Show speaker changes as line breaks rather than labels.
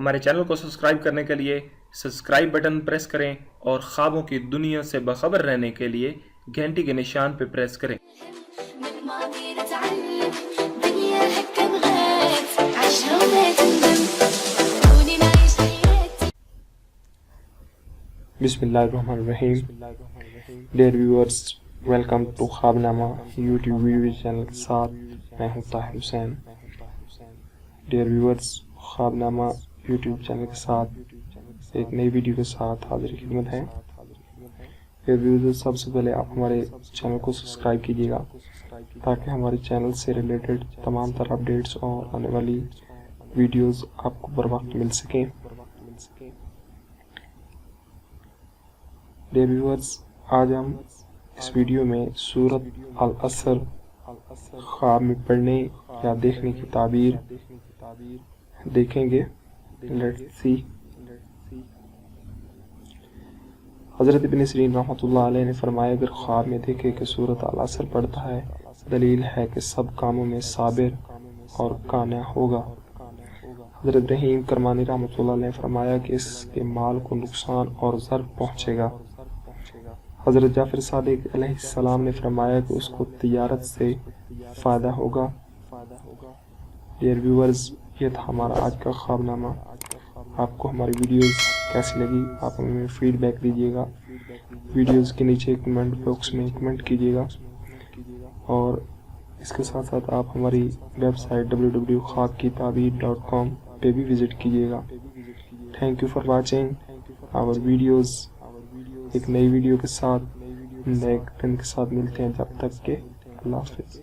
ہمارے چینل کو سبسکرائب کرنے کے لیے سبسکرائب بٹن پریس کریں اور خوابوں کی دنیا سے باخبر رہنے کے لیے گھنٹی کے نشان پہ پریس کریں۔
بسم اللہ الرحمن الرحیم۔ ڈیئر ویورز، ویلکم ٹو خواب نامہ یوٹیوب ویڈیو چینل کے ساتھ میں ہوں طاہر حسین۔ ڈیئر ویورز، خواب نامہ یوٹیوب چینل کے ساتھ ایک نئی ویڈیو کے ساتھ حاضر خدمت ہیں۔ ڈیئر ویورز، سب سے پہلے آپ ہمارے چینل کو سبسکرائب کیجیے گا تاکہ ہمارے چینل سے ریلیٹڈ تمام تر اپڈیٹس اور آنے والی ویڈیوز آپ کو بر وقت مل سکیں۔ ڈیئر ویورز، آج ہم اس ویڈیو میں سورۃ العصر خواب میں پڑھنے یا دیکھنے کی تعبیر دیکھیں گے۔ Let's see. حضرت ابن سیرین رحمۃ اللہ علیہ نے فرمایا، اگر خواب میں دیکھے کہ سورۃ العصر پڑھتا ہے، دلیل ہے کہ سب کاموں میں صابر اور قانع ہوگا۔ حضرت ابراہیم کرمانی رحمۃ اللہ علیہ نے فرمایا کہ اس کے مال کو نقصان اور ضرر پہنچے گا۔ حضرت جعفر صادق علیہ السلام نے فرمایا کہ اس کو تجارت سے فائدہ ہوگا۔ ڈیئر ویورز، یہ تھا ہمارا آج کا خواب نامہ۔ آپ کو ہماری ویڈیوز کیسی لگی آپ ہمیں فیڈ بیک دیجیے گا۔ ویڈیوز کے نیچے کمنٹ باکس میں کمنٹ کیجیے گا، اور اس کے ساتھ ساتھ آپ ہماری ویب سائٹ www.ki-tabeer.com پہ بھی وزٹ کیجیے گا۔ Thank you for watching our videos. ایک نئی ویڈیو کے ساتھ، نئے دن کے ساتھ ملتے ہیں، جب تک کہ اللہ حافظ۔